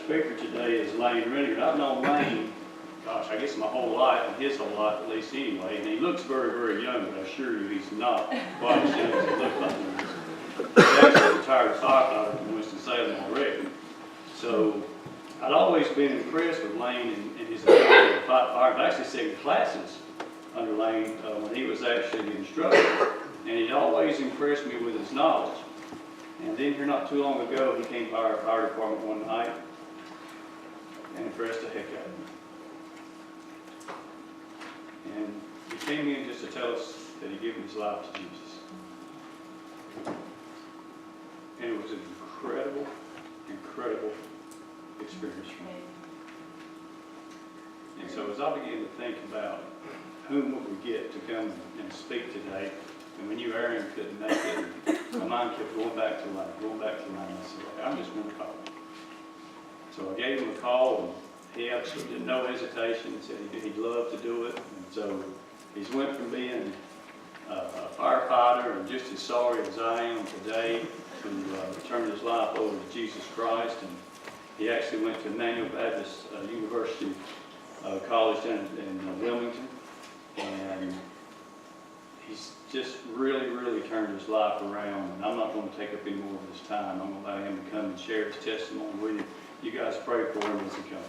speaker today is Lane Renner. I've known Lane, gosh, I guess my whole life, and his whole life at least anyway, and he looks very, very young, but I assure you he's not quite as young as he looks like he is. He's actually retired firefighter from Winston-Salem already. So I'd always been impressed with Lane and his ability to fight fire. I've actually taken classes under Lane when he was actually the instructor, and he'd always impressed me with his knowledge. And then here not too long ago, he came to our fire department one night and impressed the heck out of me. And he came in just to tell us that he'd given his life to Jesus. And it was an incredible, incredible experience for me. And so as I began to think about whom would we get to come and speak today, and when you, Aaron, couldn't make it, my mind kept going back to Lane, going back to Lane. I said, okay, I'm just going to call him. So I gave him a call, and he absolutely did no hesitation and said he'd love to do it. And so he's went from being a firefighter and just as sorry as I am today to turn his life over to Jesus Christ. And he actually went to Emmanuel Baptist University College in Wilmington. And he's just really, really turned his life around, and I'm not going to take up any more of his time. I'm going to allow him to come and share his testimony with you. You guys pray for him as he comes.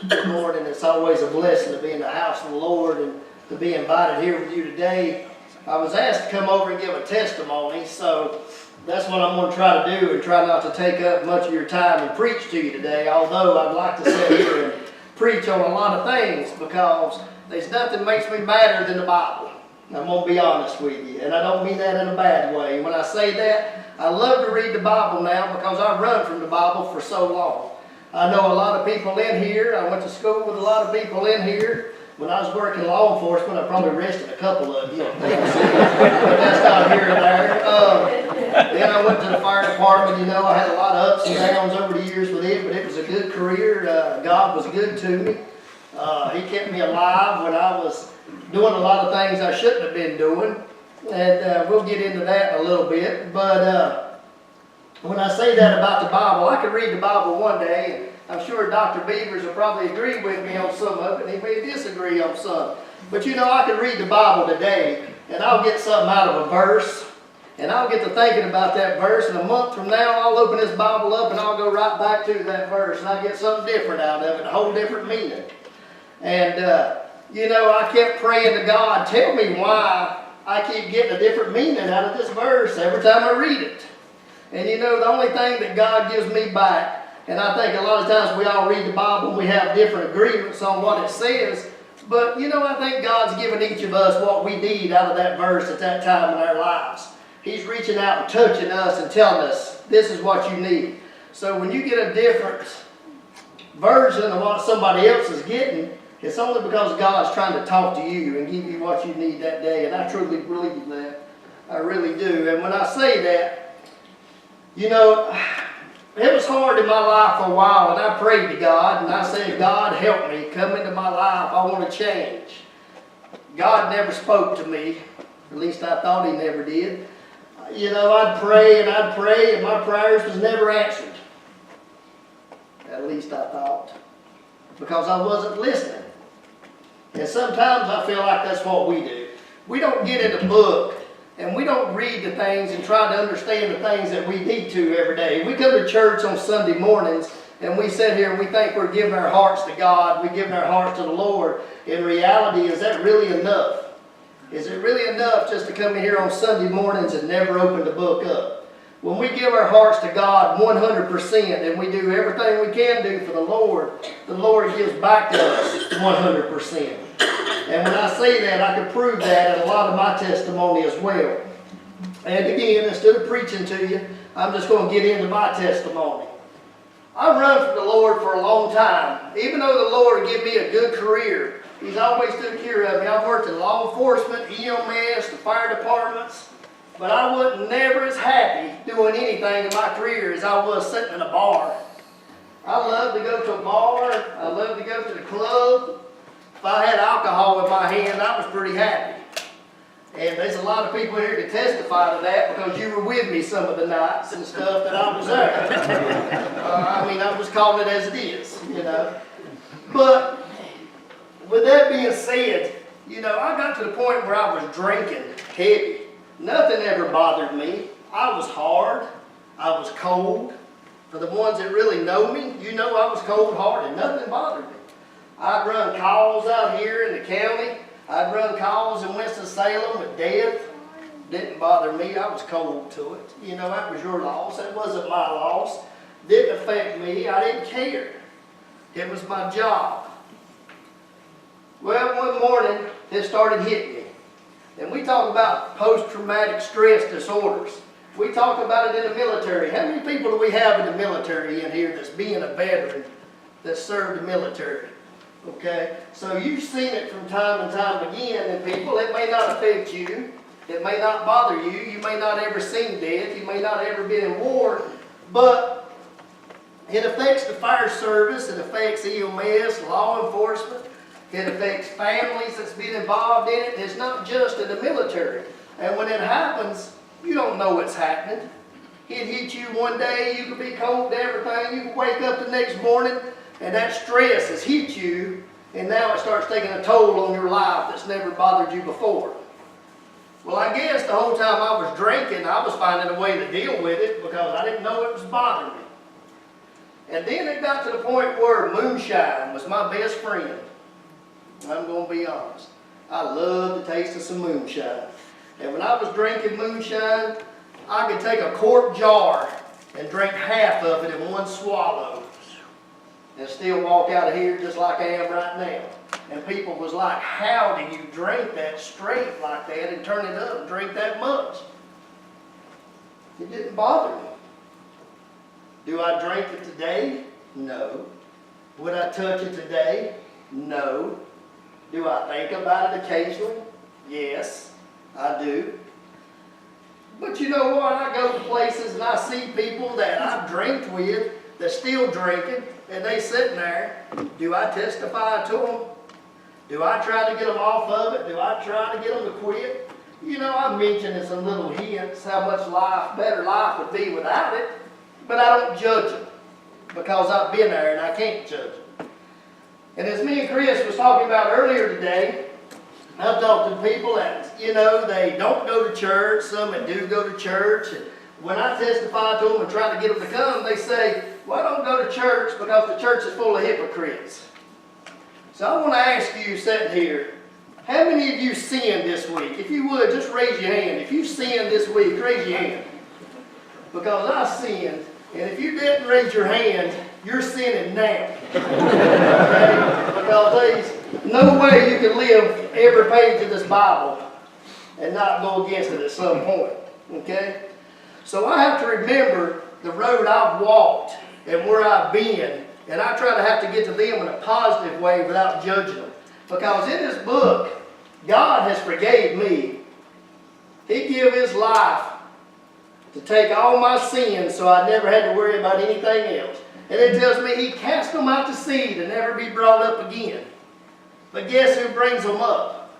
Good morning. It's always a blessing to be in the house of the Lord and to be invited here with you today. I was asked to come over and give a testimony, so that's what I'm going to try to do and try not to take up much of your time and preach to you today, although I'd like to sit here and preach on a lot of things because there's nothing makes me madder than the Bible. I'm going to be honest with you, and I don't mean that in a bad way. When I say that, I love to read the Bible now because I've run from the Bible for so long. I know a lot of people in here. I went to school with a lot of people in here. When I was working law enforcement, I probably arrested a couple of you. But that's not here and there. Then I went to the fire department. You know, I had a lot of ups and downs over the years with it, but it was a good career. God was good to me. He kept me alive when I was doing a lot of things I shouldn't have been doing. And we'll get into that in a little bit. But when I say that about the Bible, I could read the Bible one day, and I'm sure Dr. Beavers will probably agree with me on some of it, and he may disagree on some. But you know, I could read the Bible today, and I'll get something out of a verse, and I'll get to thinking about that verse, and a month from now, I'll open this Bible up, and I'll go right back to that verse, and I'll get something different out of it, a whole different meaning. And, you know, I kept praying to God, tell me why I keep getting a different meaning out of this verse every time I read it. And you know, the only thing that God gives me back, and I think a lot of times we all read the Bible and we have different agreements on what it says, but you know, I think God's given each of us what we need out of that verse at that time in our lives. He's reaching out and touching us and telling us, this is what you need. So when you get a different version of what somebody else is getting, it's only because God's trying to talk to you and give you what you need that day, and I truly believe that. I really do. And when I say that, you know, it was hard in my life for a while, and I prayed to God, and I said, God, help me, come into my life, I want to change. God never spoke to me, at least I thought He never did. You know, I'd pray, and my prayers was never answered. At least I thought, because I wasn't listening. And sometimes I feel like that's what we do. We don't get in a book, and we don't read the things and try to understand the things that we need to every day. We come to church on Sunday mornings, and we sit here and we think we're giving our hearts to God, we're giving our hearts to the Lord. In reality, is that really enough? Is it really enough just to come in here on Sunday mornings and never open the book up? When we give our hearts to God 100% and we do everything we can do for the Lord gives back to us 100%. And when I say that, I can prove that in a lot of my testimony as well. And again, instead of preaching to you, I'm just going to get into my testimony. I've run for the Lord for a long time. Even though the Lord gave me a good career, He's always took care of me. I've worked in law enforcement, EMS, the fire departments, but I wasn't never as happy doing anything in my career as I was sitting in a bar. I love to go to a bar. I love to go to the club. If I had alcohol in my hand, I was pretty happy. And there's a lot of people here to testify to that because you were with me some of the nights and stuff that I was there. I mean, I'm just calling it as it is, you know. But with that being said, you know, I got to the point where I was drinking heavy. Nothing ever bothered me. I was hard. I was cold. For the ones that really know me, you know I was cold-hearted. Nothing bothered me. I'd run calls out here in the county. I'd run calls in Winston-Salem with death. Didn't bother me. I was cold to it. You know, that was your loss. That wasn't my loss. Didn't affect me. I didn't care. It was my job. Well, one morning, it started hitting me. And we talk about post-traumatic stress disorders. We talk about it in the military. How many people do we have in the military in here that's being a veteran that served the military? Okay? So you've seen it from time and time again in people. It may not affect you. It may not bother you. You may not ever seen death. You may not ever been in war. But it affects the fire service. It affects EMS, law enforcement. It affects families that's been involved in it. It's not just in the military. And when it happens, you don't know what's happening. It hit you one day, you could be cold to everything. You can wake up the next morning and that stress has hit you, and now it starts taking a toll on your life that's never bothered you before. Well, I guess the whole time I was drinking, I was finding a way to deal with it because I didn't know it was bothering me. And then it got to the point where moonshine was my best friend. I'm going to be honest. I love the taste of some moonshine. And when I was drinking moonshine, I could take a quart jar and drink half of it in one swallow and still walk out of here just like I am right now. And people was like, how do you drink that straight like that and turn it up and drink that much? It didn't bother me. Do I drink it today? No. Would I touch it today? No. Do I think about it occasionally? Yes, I do. But you know what? I go to places and I see people that I've drank with that's still drinking, and they sitting there. Do I testify to them? Do I try to get them off of it? Do I try to get them to quit? You know, I mentioned in some little hints how much better life would be without it, but I don't judge them because I've been there and I can't judge them. And as me and Chris was talking about earlier today, I've talked to people that, you know, they don't go to church, some that do go to church. And when I testify to them and try to get them to come, they say, well, I don't go to church because the church is full of hypocrites. So I want to ask you sitting here, how many of you sinned this week? If you would, just raise your hand. If you sinned this week, raise your hand. Because I sinned, and if you didn't raise your hand, you're sinning now. Okay? Because there's no way you can live every page of this Bible and not go against it at some point. Okay? So I have to remember the road I've walked and where I've been, and I try to have to get to them in a positive way without judging them. Because in this book, God has forgave me. He gave His life to take all my sins so I never had to worry about anything else. And it tells me He cast them out to sea to never be brought up again. But guess who brings them up?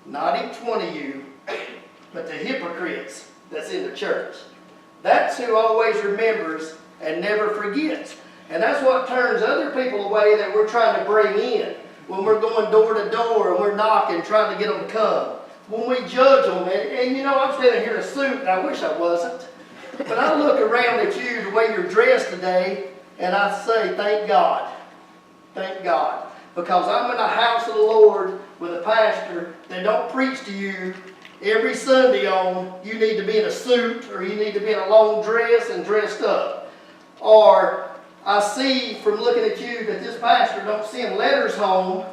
Not each one of you, but the hypocrites that's in the church. That's who always remembers and never forgets. And that's what turns other people away that we're trying to bring in. When we're going door to door and we're knocking, trying to get them to come. When we judge them, and you know, I'm standing here in a suit, and I wish I wasn't. But I look around at you the way you're dressed today, and I say, thank God. Thank God. Because I'm in the house of the Lord with a pastor that don't preach to you every Sunday on you need to be in a suit or you need to be in a long dress and dressed up. Or I see from looking at you that this pastor don't send letters home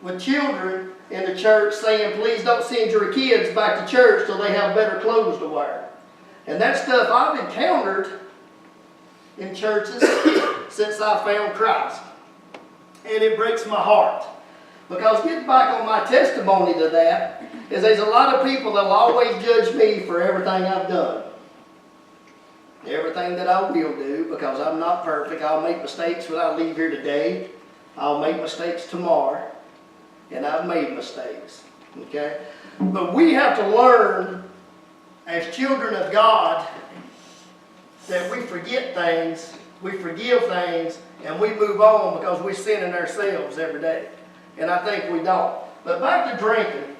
with children in the church saying, please don't send your kids back to church till they have better clothes to wear. And that stuff I've encountered in churches since I found Christ. And it breaks my heart. Because getting back on my testimony to that, is there's a lot of people that will always judge me for everything I've done. Everything that I will do, because I'm not perfect. I'll make mistakes when I leave here today. I'll make mistakes tomorrow. And I've made mistakes. Okay? But we have to learn as children of God that we forget things, we forgive things, and we move on because we're sinning ourselves every day. And I think we don't. But back to drinking.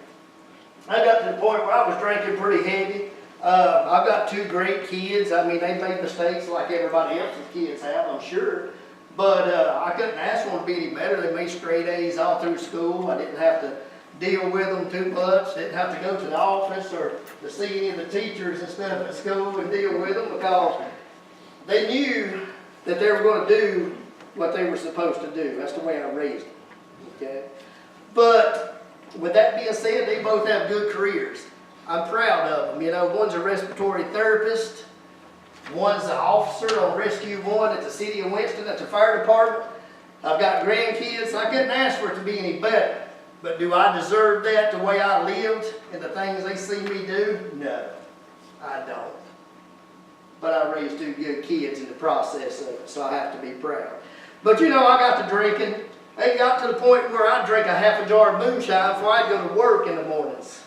I got to the point where I was drinking pretty heavy. I've got 2 great kids. I mean, they made mistakes like everybody else's kids have, I'm sure. But I couldn't ask them to be any better. They made straight A's all through school. I didn't have to deal with them too much. Didn't have to go to the office or to see any of the teachers and stuff at school and deal with them because they knew that they were going to do what they were supposed to do. That's the way I raised them. Okay? But with that being said, they both have good careers. I'm proud of them. You know, one's a respiratory therapist. One's an officer on Rescue 1 at the city of Winston at the fire department. I've got grandkids. I couldn't ask for it to be any better. But do I deserve that the way I lived and the things they see me do? No, I don't. But I raised 2 good kids in the process of it, so I have to be proud. But you know, I got to drinking. It got to the point where I'd drink a half a jar of moonshine before I'd go to work in the mornings.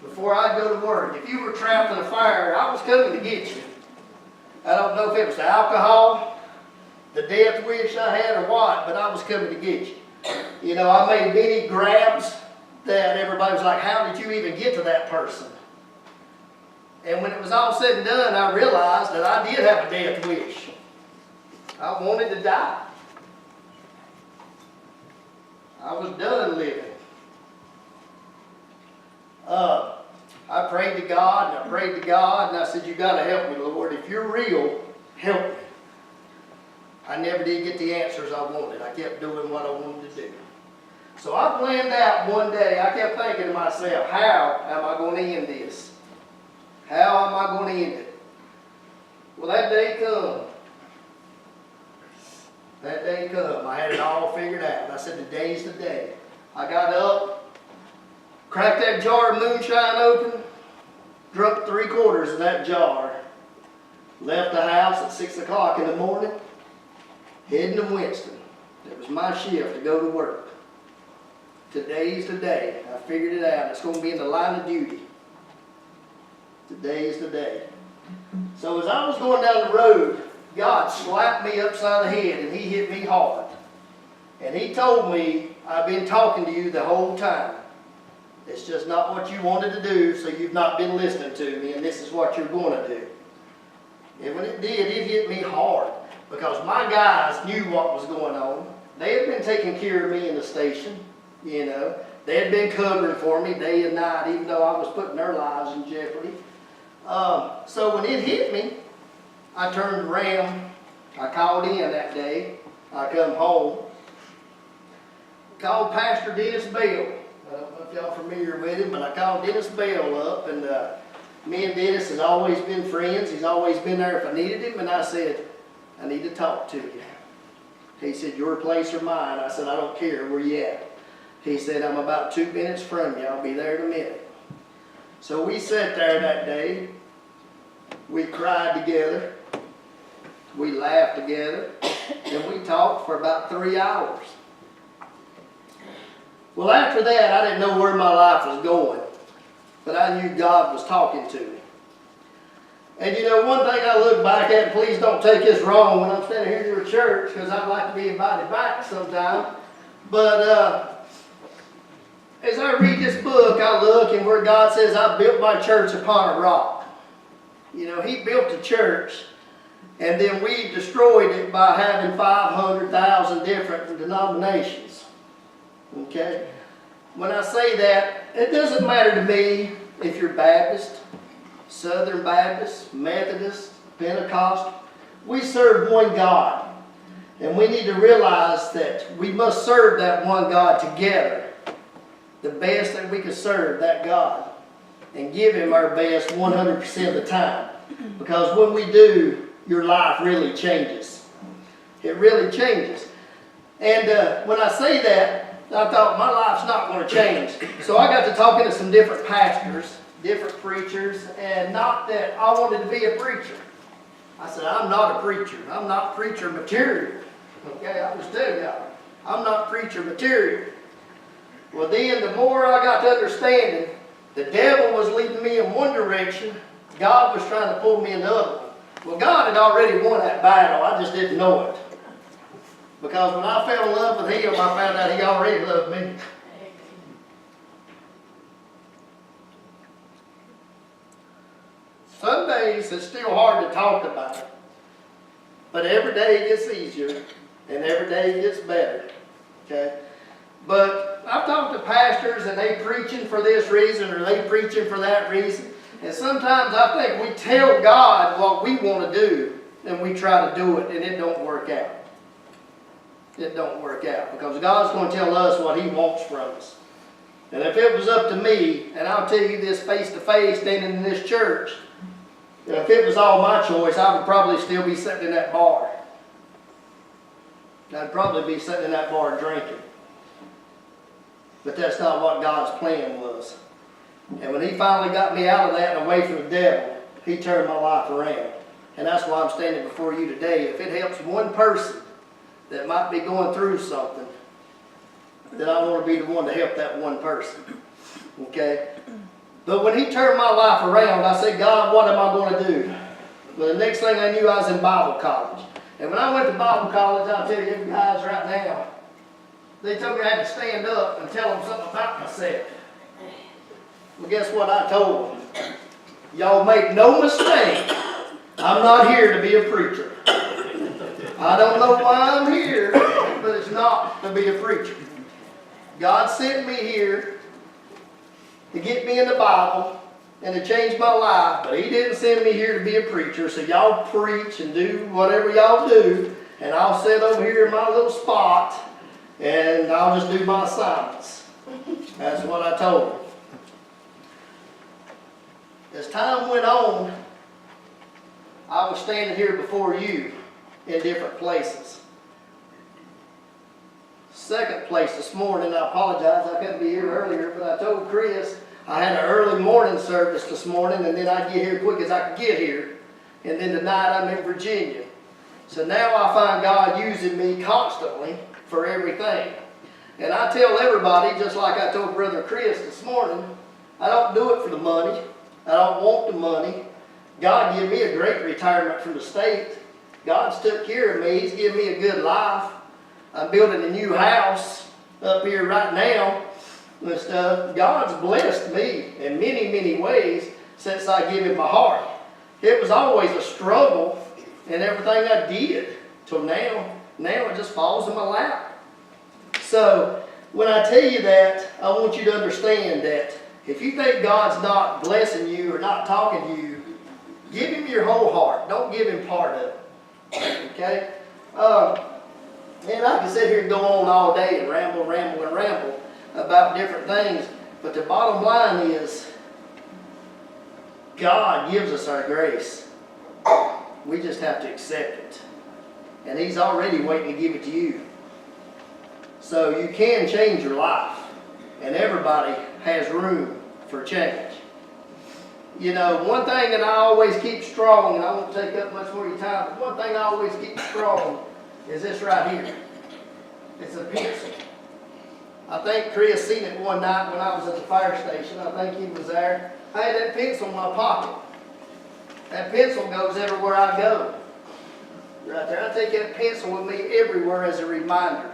Before I'd go to work. If you were trapped in a fire, I was coming to get you. I don't know if it was the alcohol, the death wish I had or what, but I was coming to get you. You know, I made many grabs that everybody was like, how did you even get to that person? And when it was all said and done, I realized that I did have a death wish. I wanted to die. I was done living. I prayed to God, and I prayed to God, and I said, you got to help me, Lord. If you're real, help me. I never did get the answers I wanted. I kept doing what I wanted to do. So I planned out one day, I kept thinking to myself, how am I going to end this? How am I going to end it? Well, that day come. That day come. I had it all figured out. I said, today's the day. I got up, cracked that jar of moonshine open, drunk 3/4 of that jar, left the house at 6 o'clock in the morning, heading to Winston. It was my shift to go to work. Today's the day. I figured it out. It's going to be in the line of duty. Today's the day. So as I was going down the road, God slapped me upside the head and He hit me hard. And He told me, I've been talking to you the whole time. It's just not what you wanted to do, so you've not been listening to me, and this is what you're going to do. And when it did, it hit me hard. Because my guys knew what was going on. They had been taking care of me in the station, you know. They had been covering for me day and night, even though I was putting their lives in jeopardy. So when it hit me, I turned around. I called in that day. I come home. Called Pastor Dennis Bell. I don't know if y'all familiar with him, but I called Dennis Bell up, and me and Dennis has always been friends. He's always been there if I needed him, and I said, I need to talk to you. He said, your place or mine? I said, I don't care, where you at? He said, I'm about 2 minutes from you. I'll be there in a minute. So we sat there that day. We cried together. We laughed together. And we talked for about 3 hours. Well, after that, I didn't know where my life was going. But I knew God was talking to me. And you know, one thing I look back at, and please don't take this wrong when I'm standing here to a church, because I'd like to be invited back sometime. But as I read this book, I look, and where God says, I built my church upon a rock. You know, He built a church, and then we destroyed it by having 500,000 different denominations. Okay? When I say that, it doesn't matter to me if you're Baptist, Southern Baptist, Methodist, Pentecostal. We serve one God. And we need to realize that we must serve that one God together. The best that we can serve that God. And give Him our best 100% of the time. Because when we do, your life really changes. It really changes. And when I say that, I thought my life's not going to change. So I got to talking to some different pastors, different preachers, and not that I wanted to be a preacher. I said, I'm not a preacher. I'm not preacher material. Okay, I just tell y'all, I'm not preacher material. Well then, the more I got to understanding, The devil was leading me in one direction. God was trying to pull me in the other one. Well, God had already won that battle. I just didn't know it. Because when I fell in love with him, I found out he already loved me. Some days it's still hard to talk about it. But every day it gets easier. And every day it gets better. Okay? But I've talked to pastors and they preaching for this reason or they preaching for that reason. And sometimes I think we tell God what we want to do and we try to do it and it don't work out. It don't work out because God's going to tell us what He wants from us. And if it was up to me, and I'll tell you this face to face standing in this church, if it was all my choice, I would probably still be sitting in that bar. I'd probably be sitting in that bar drinking. But that's not what God's plan was. And when He finally got me out of that and away from the devil, He turned my life around. And that's why I'm standing before you today. If it helps one person that might be going through something, then I want to be the one to help that one person. Okay? But when He turned my life around, I said, God, what am I going to do? Well, the next thing I knew, I was in Bible college. And when I went to Bible college, I'll tell you guys right now, they told me I had to stand up and tell them something about myself. Well, guess what I told them? Y'all make no mistake, I'm not here to be a preacher. I don't know why I'm here, but it's not to be a preacher. God sent me here to get me in the Bible and to change my life, but He didn't send me here to be a preacher, so y'all preach and do whatever y'all do, and I'll sit over here in my little spot and I'll just do my assignments. That's what I told them. As time went on, I was standing here before you in different places. Second place this morning, I apologize, I couldn't be here earlier, but I told Chris I had an early morning service this morning, and then I'd get here quick as I could get here. And then tonight I'm in Virginia. So now I find God using me constantly for everything. And I tell everybody, just like I told Brother Chris this morning, I don't do it for the money. I don't want the money. God gave me a great retirement from the state. God's took care of me. He's given me a good life. I'm building a new house up here right now and stuff. God's blessed me in many, many ways since I gave Him my heart. It was always a struggle in everything I did till now. Now it just falls in my lap. So when I tell you that, I want you to understand that if you think God's not blessing you or not talking to you, give Him your whole heart. Don't give Him part of it. Okay? Man, I can sit here and go on all day and ramble about different things. But the bottom line is, God gives us our grace. We just have to accept it. And He's already waiting to give it to you. So you can change your life. And everybody has room for change. You know, one thing that I always keep strong, and I won't take up much more of your time, but one thing I always keep strong is this right here. It's a pencil. I think Chris seen it one night when I was at the fire station. I think he was there. I had that pencil in my pocket. That pencil goes everywhere I go. Right there. I take that pencil with me everywhere as a reminder.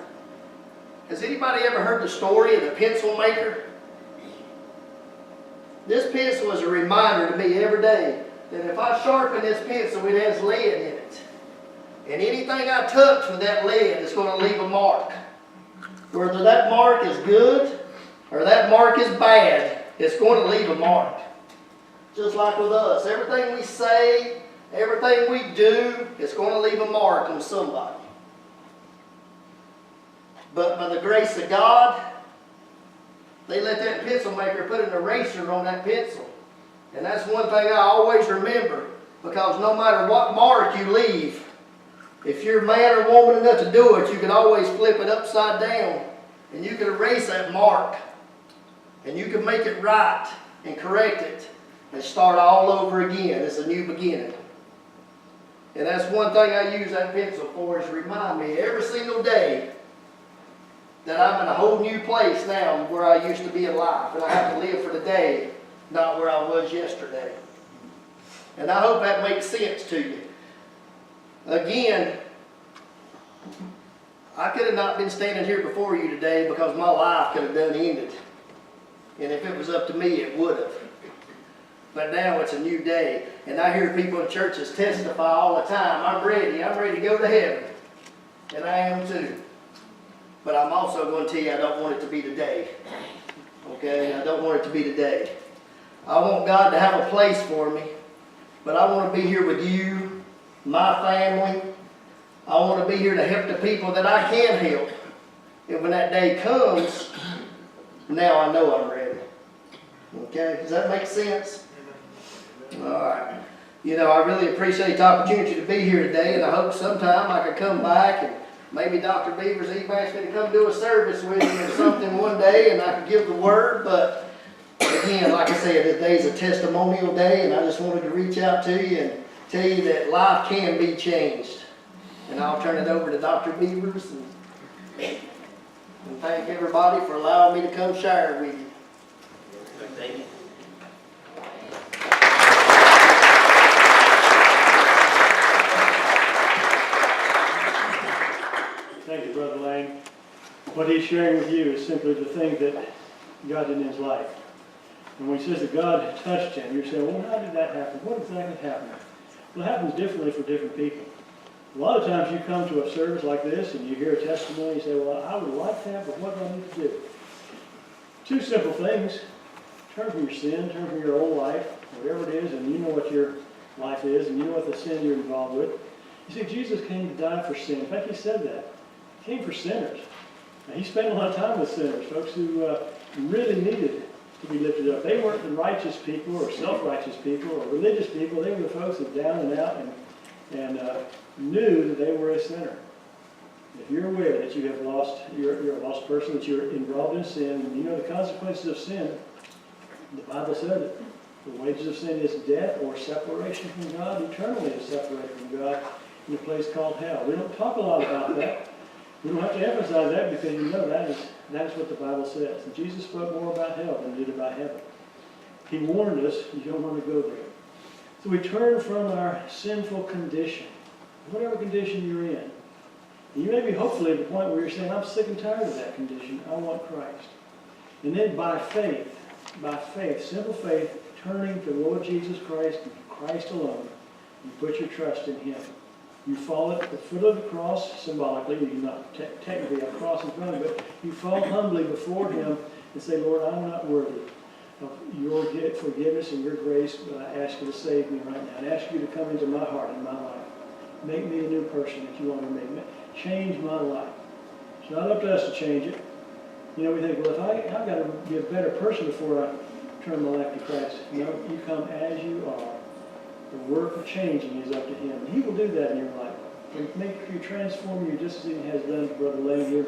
Has anybody ever heard the story of the pencil maker? This pencil is a reminder to me every day that if I sharpen this pencil, it has lead in it. And anything I touch with that lead is going to leave a mark. Whether that mark is good or that mark is bad, it's going to leave a mark. Just like with us. Everything we say, everything we do, it's going to leave a mark on somebody. But by the grace of God, they let that pencil maker put an eraser on that pencil. And that's one thing I always remember. Because no matter what mark you leave, if you're man or woman enough to do it, you can always flip it upside down. And you can erase that mark. And you can make it right and correct it. And start all over again. It's a new beginning. And that's one thing I use that pencil for, is to remind me every single day that I'm in a whole new place now where I used to be in life. And I have to live for the day not where I was yesterday. And I hope that makes sense to you. Again, I could have not been standing here before you today because my life could have done ended. And if it was up to me, it would have. But now it's a new day. And I hear people in churches testify all the time, I'm ready to go to heaven. And I am too. But I'm also going to tell you I don't want it to be today. Okay? I don't want it to be today. I want God to have a place for me. But I want to be here with you, my family. I want to be here to help the people that I can help. And when that day comes, now I know I'm ready. Okay? Does that make sense? All right. You know, I really appreciate the opportunity to be here today, and I hope sometime I could come back and maybe Dr. Beavers even asked me to come do a service with you or something one day, and I could give the word. But again, like I said, today's a testimonial day, and I just wanted to reach out to you and tell you that life can be changed. And I'll turn it over to Dr. Beavers and thank everybody for allowing me to come share with you. Thank you. Thank you, Brother Lane. What he's sharing with you is simply the thing that God did in his life. And when he says that God touched him, you're saying, well, how did that happen? What exactly happened? Well, it happens differently for different people. A lot of times you come to a service like this and you hear a testimony, you say, well, I would like that, but what do I need to do? Two simple things. Turn from your sin, turn from your old life, whatever it is, and you know what your life is, and you know what the sin you're involved with. You see, Jesus came to die for sin. In fact, he said that. He came for sinners. Now, he spent a lot of time with sinners, folks who really needed to be lifted up. They weren't the righteous people or self-righteous people or religious people. They were the folks that down and out and knew that they were a sinner. If you're aware that you have lost, you're a lost person, that you're involved in sin, and you know the consequences of sin, the Bible said it. The wages of sin is death or separation from God. Eternally is separated from God in a place called hell. We don't talk a lot about that. We don't have to emphasize that because you know that is what the Bible says. And Jesus spoke more about hell than he did about heaven. He warned us you don't want to go there. So we turn from our sinful condition, whatever condition you're in. You may be hopefully at the point where you're saying, I'm sick and tired of that condition. I want Christ. And then by faith, simple faith, turning to the Lord Jesus Christ and Christ alone, you put your trust in him. You fall at the foot of the cross, symbolically, you're not technically a cross in front of it, but you fall humbly before him and say, Lord, I'm not worthy of your forgiveness and your grace, but I ask you to save me right now. I ask you to come into my heart and my life. Make me a new person that you want to make me. Change my life. It's not up to us to change it. You know, we think, well, I've got to be a better person before I turn my life to Christ. No, you come as you are. The work of changing is up to him. And he will do that in your life. He'll make you transform you just as he has done to Brother Lane here.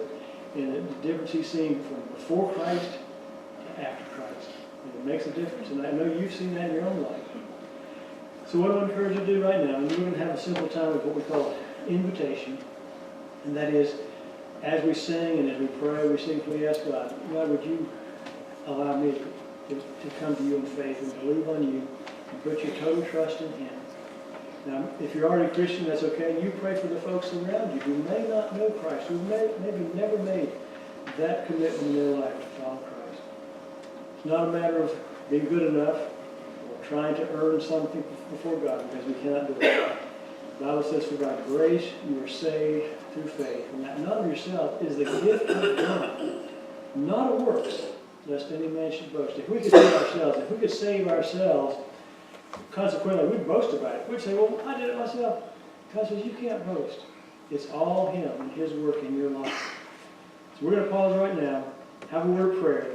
And the difference he's seen from before Christ to after Christ. And it makes a difference. And I know you've seen that in your own life. So what I encourage you to do right now, and we're going to have a simple time of what we call invitation. And that is, as we sing and as we pray, we ask God, God, would you allow me to come to you in faith and believe on you and put your total trust in him. Now, if you're already a Christian, that's okay. You pray for the folks around you who may not know Christ, who maybe never made that commitment in their life to follow Christ. It's not a matter of being good enough or trying to earn something before God, because we cannot do it. The Bible says, for by grace you are saved through faith. And that not of yourself is the gift of God, not of works, lest any man should boast. If we could save ourselves, consequently, we'd boast about it. We'd say, well, I did it myself. God says, you can't boast. It's all him and his work in your life. So we're going to pause right now, have a word of prayer,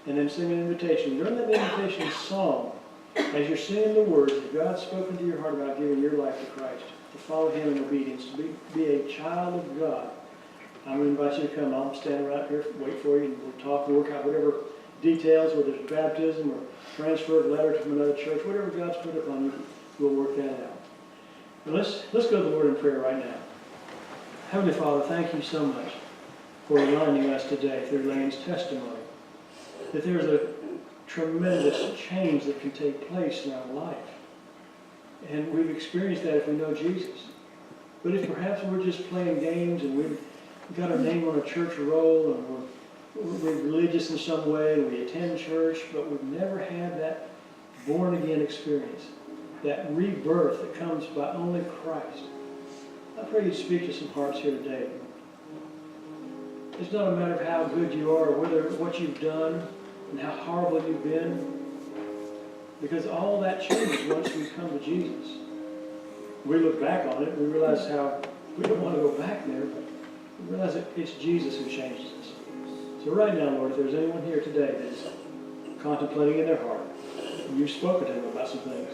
and then sing an invitation. During that invitation song, as you're singing the words that God's spoken to your heart about giving your life to Christ, to follow him in obedience, to be a child of God, I'm going to invite you to come. I'll stand right here, wait for you, and we'll talk, work out whatever details, whether it's baptism or transfer of letter from another church, whatever God's put upon you, we'll work that out. But let's go to the Lord in prayer right now. Heavenly Father, thank you so much for reminding us today through Lane's testimony that there's a tremendous change that can take place in our life. And we've experienced that if we know Jesus. But if perhaps we're just playing games and we've got our name on a church roll and we're religious in some way and we attend church, but we've never had that born-again experience, that rebirth that comes by only Christ, I pray you speak to some hearts here today. It's not a matter of how good you are or what you've done and how horrible you've been, because all that changes once we come to Jesus. We look back on it, we realize how we don't want to go back there, but we realize that it's Jesus who changes us. So right now, Lord, if there's anyone here today that is contemplating in their heart, and you've spoken to them about some things,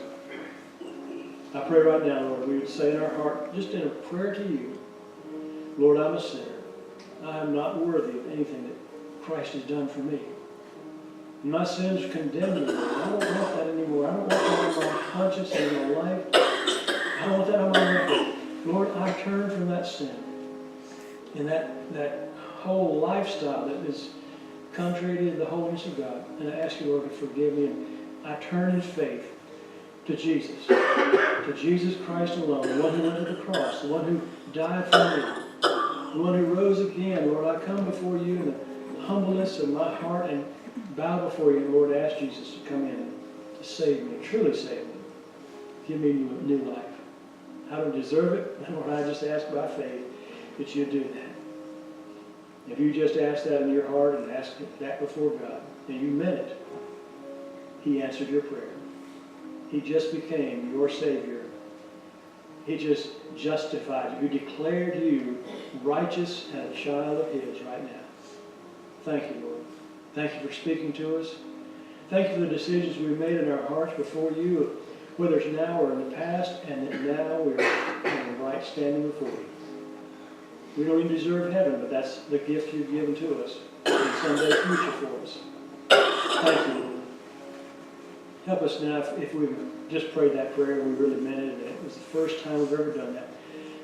I pray right now, Lord, we would say in our heart, just in a prayer to you, Lord, I'm a sinner. I am not worthy of anything that Christ has done for me. My sins condemn me, Lord. I don't want that anymore. I don't want that on my conscience and in my life. I don't want that on my record. Lord, I turn from that sin and that whole lifestyle that is contrary to the holiness of God. And I ask you, Lord, to forgive me. And I turn in faith to Jesus Christ alone, the one who went to the cross, the one who died for me, the one who rose again. Lord, I come before you in the humbleness of my heart and bow before you, Lord, ask Jesus to come in to save me, truly save me. Give me new life. I don't deserve it, Lord, I just ask by faith that you do that. If you just ask that in your heart and ask that before God, and you meant it, he answered your prayer. He just became your Savior. He just justified you. He declared you righteous and a child of his right now. Thank you, Lord. Thank you for speaking to us. Thank you for the decisions we've made in our hearts before you, whether it's now or in the past, and that now we're in the right standing before you. We don't even deserve heaven, but that's the gift you've given to us and someday future for us. Thank you, Lord. Help us now if we've just prayed that prayer and we really meant it, and it was the first time we've ever done that.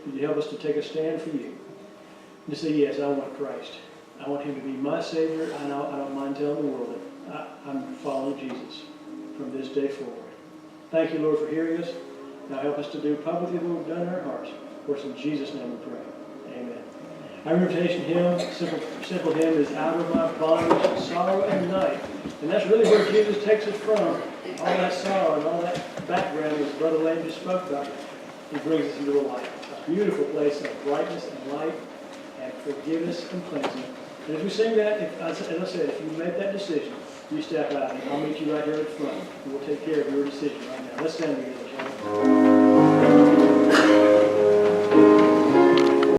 Would you help us to take a stand for you? And to say, yes, I want Christ. I want him to be my Savior. I don't mind telling the world that I'm following Jesus from this day forward. Thank you, Lord, for hearing us. Now help us to do publicly what we've done in our hearts. Of course, in Jesus' name we pray. Amen. Our invitation hymn, simple hymn, is Out of My Bondage, Sorrow and Night. And that's really where Jesus takes us from. All that sorrow and all that background that Brother Lane just spoke about. He brings us into the light. A beautiful place of brightness and light and forgiveness and cleansing. And as we sing that, as I said, if you make that decision, you step out and I'll meet you right here at the front. And we'll take care of your decision right now. Let's stand together, shall we?